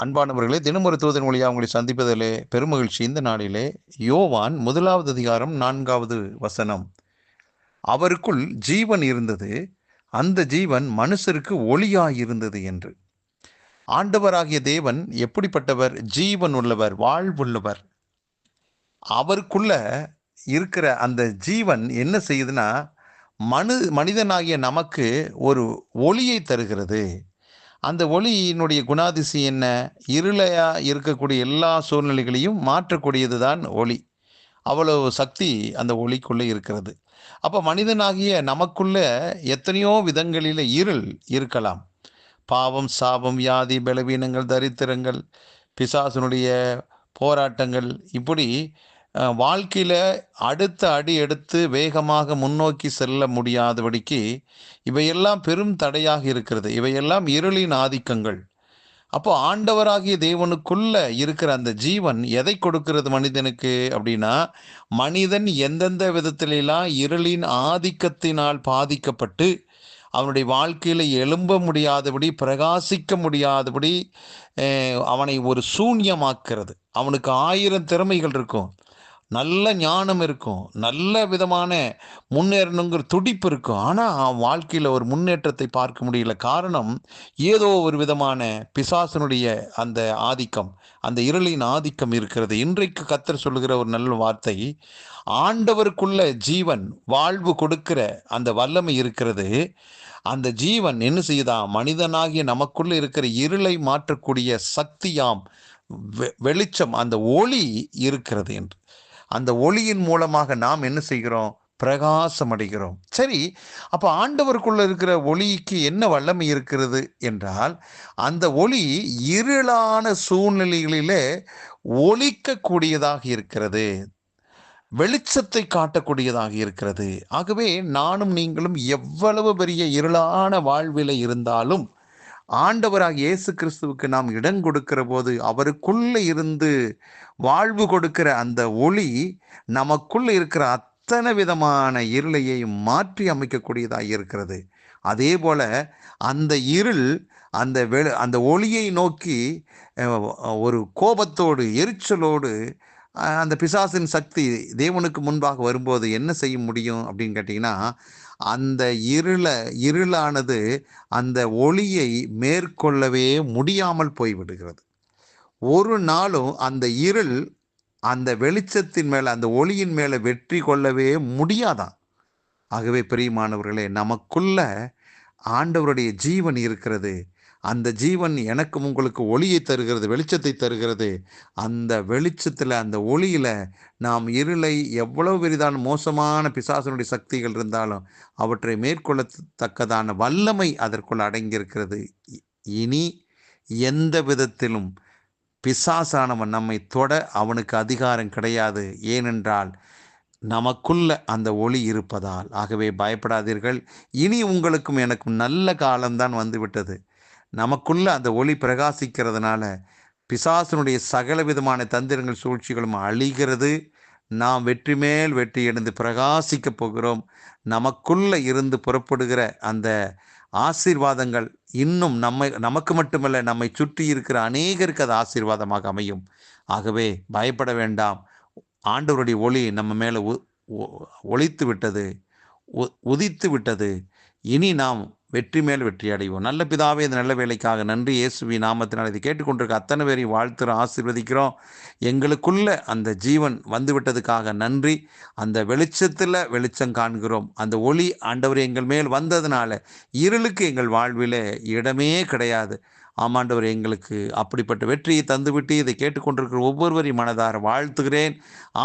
அன்பானவர்களே, தினமொரு தூதன் வழியாக உங்களை சந்திப்பதிலே பெருமகிழ்ச்சி. இந்த நாளிலே யோவான் 1வது அதிகாரம் 4வது வசனம். அவருக்குள் ஜீவன் இருந்தது, அந்த ஜீவன் மனுஷருக்கு ஒளியாயிருந்தது என்று. ஆண்டவராகிய தேவன் எப்படிப்பட்டவர்? ஜீவன் உள்ளவர், வாழ்வுள்ளவர். அவருக்குள்ள இருக்கிற அந்த ஜீவன் என்ன செய்யுதுன்னா, மனிதனாகிய நமக்கு ஒரு ஒளியை தருகிறது. அந்த ஒளியினுடைய குணாதிசயம் என்ன? இருளையா இருக்கக்கூடிய எல்லா சூழ்நிலைகளையும் மாற்றக்கூடியது தான் ஒளி. அவ்வளவு சக்தி அந்த ஒளிக்குள்ளே இருக்கிறது. அப்போ மனிதனாகிய நமக்குள்ள எத்தனையோ விதங்களில் இருள் இருக்கலாம். பாவம், சாபம், வியாதி, பலவீனங்கள், தரித்திரங்கள், பிசாசனுடைய போராட்டங்கள், இப்படி வாழ்க்கையில் அடுத்த அடி எடுத்து வேகமாக முன்னோக்கி செல்ல முடியாதபடிக்கு இவையெல்லாம் பெரும் தடையாக இருக்கிறது. இவையெல்லாம் இருளின் ஆதிக்கங்கள். அப்போ ஆண்டவராகிய தேவனுக்குள்ள இருக்கிற அந்த ஜீவன் எதை கொடுக்கிறது மனிதனுக்கு அப்படின்னா, மனிதன் எந்தெந்த விதத்திலெல்லாம் இருளின் ஆதிக்கத்தினால் பாதிக்கப்பட்டு அவனுடைய வாழ்க்கையில் எழும்ப முடியாதபடி, பிரகாசிக்க முடியாதபடி அவனை ஒரு சூன்யமாக்கிறது. அவனுக்கு 1000 திறமைகள் இருக்கும், நல்ல ஞானம் இருக்கும், நல்ல விதமான முன்னேறணுங்கிற துடிப்பு இருக்கும். ஆனால் வாழ்க்கையில் ஒரு முன்னேற்றத்தை பார்க்க முடியல. காரணம், ஏதோ ஒரு விதமான பிசாசனுடைய அந்த ஆதிக்கம், அந்த இருளின் ஆதிக்கம் இருக்கிறது. இன்றைக்கு கர்த்தர் சொல்லுகிற ஒரு நல்ல வார்த்தை, ஆண்டவருக்குள்ள ஜீவன், வாழ்வு கொடுக்கிற அந்த வல்லமை இருக்கிறது. அந்த ஜீவன் என்ன செய்யுதா? மனிதனாகிய நமக்குள்ள இருக்கிற இருளை மாற்றக்கூடிய சக்தியாம் வெளிச்சம், அந்த ஒளி இருக்கிறது என்று. அந்த ஒளியின் மூலமாக நாம் என்ன செய்கிறோம்? பிரகாசம் அடைகிறோம். சரி, அப்போ ஆண்டவருக்குள்ள இருக்கிற ஒளிக்கு என்ன வல்லமை இருக்கிறது என்றால், அந்த ஒளி இருளான சூழ்நிலைகளிலே ஒளிக்கக்கூடியதாக இருக்கிறது, வெளிச்சத்தை காட்டக்கூடியதாக இருக்கிறது. ஆகவே நானும் நீங்களும் எவ்வளவு பெரிய இருளான வாழ்வில் இருந்தாலும் ஆண்டவராக இயேசு கிறிஸ்துவுக்கு நாம் இடம் கொடுக்கிற போது, அவருக்குள்ள இருந்து வாழ்வு கொடுக்கிற அந்த ஒளி நமக்குள்ள இருக்கிற அத்தனை விதமான இருளையை மாற்றி அமைக்கக்கூடியதாக இருக்கிறது. அதே போல அந்த இருள் அந்த ஒளியை நோக்கி ஒரு கோபத்தோடு, எரிச்சலோடு அந்த பிசாசின் சக்தி தேவனுக்கு முன்பாக வரும்போது என்ன செய்ய முடியும் அப்படின்னு கேட்டிங்கன்னா, அந்த இருளானது அந்த ஒளியை மேற்கொள்ளவே முடியாமல் போய்விடுகிறது. ஒரு நாளும் அந்த இருள் அந்த வெளிச்சத்தின் மேலே, அந்த ஒளியின் மேலே வெற்றி கொள்ளவே முடியாதான். ஆகவே பிரியமானவர்களே, நமக்குள்ள ஆண்டவருடைய ஜீவன் இருக்கிறது. அந்த ஜீவன் எனக்கும் உங்களுக்கு ஒளியை தருகிறது, வெளிச்சத்தை தருகிறது. அந்த வெளிச்சத்தில், அந்த ஒளியில் நாம் இருளை எவ்வளவு பெரிதான மோசமான பிசாசனுடைய சக்திகள் இருந்தாலும் அவற்றை மேற்கொள்ளத்தக்கதான வல்லமை அதற்குள் அடங்கியிருக்கிறது. இனி எந்த விதத்திலும் பிசாசானவன் நம்மை தொட அவனுக்கு அதிகாரம் கிடையாது. ஏனென்றால் நமக்குள்ள அந்த ஒளி இருப்பதால். ஆகவே பயப்படாதீர்கள். இனி உங்களுக்கும் எனக்கும் நல்ல காலம்தான் வந்துவிட்டது. நமக்குள்ள அந்த ஒளி பிரகாசிக்கிறதுனால பிசாசனுடைய சகல விதமான தந்திரங்கள், சூழ்ச்சிகளும் அழிகிறது. நாம் வெற்றி மேல் வெற்றி அடைந்து பிரகாசிக்கப் போகிறோம். நமக்குள்ள இருந்து புறப்படுகிற அந்த ஆசீர்வாதங்கள் இன்னும் நமக்கு மட்டுமல்ல, நம்மை சுற்றி இருக்கிற அநேகருக்கு அது ஆசீர்வாதமாக அமையும். ஆகவே பயப்பட வேண்டாம். ஆண்டவருடைய ஒளி நம்ம மேலே ஒளித்து விட்டது, உதித்து விட்டது. இனி நாம் வெற்றி மேல் வெற்றி அடைவோம். நல்ல பிதாவே, இந்த நல்ல வேலைக்காக நன்றி. இயேசுவி நாமத்தினால் இதை கேட்டுக்கொண்டிருக்க அத்தனை பேரையும் வாழ்த்துறோம், ஆசீர்வதிக்கிறோம். எங்களுக்குள்ள அந்த ஜீவன் வந்துவிட்டதுக்காக நன்றி. அந்த வெளிச்சத்தில் வெளிச்சம் காண்கிறோம். அந்த ஒளி ஆண்டவர் எங்கள் மேல் வந்ததுனால இருளுக்கு எங்கள் வாழ்விலே இடமே கிடையாது. ஆமாண்டவர், எங்களுக்கு அப்படிப்பட்ட வெற்றியை தந்துவிட்டு இதை கேட்டுக்கொண்டிருக்கிற ஒவ்வொருவரையும் மனதார வாழ்த்துகிறேன்,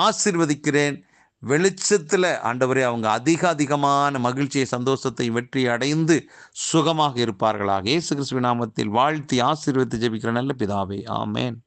ஆசீர்வதிக்கிறேன். வெளிச்சத்தில் ஆண்டவரே அவங்க அதிகமான மகிழ்ச்சியை, சந்தோஷத்தை, வெற்றி அடைந்து சுகமாக இருப்பார்களாக. இயேசு கிறிஸ்துவின் நாமத்தில் வாழ்த்தி ஆசீர்வதித்து ஜெபிக்கிற நல்ல பிதாவே, ஆமேன்.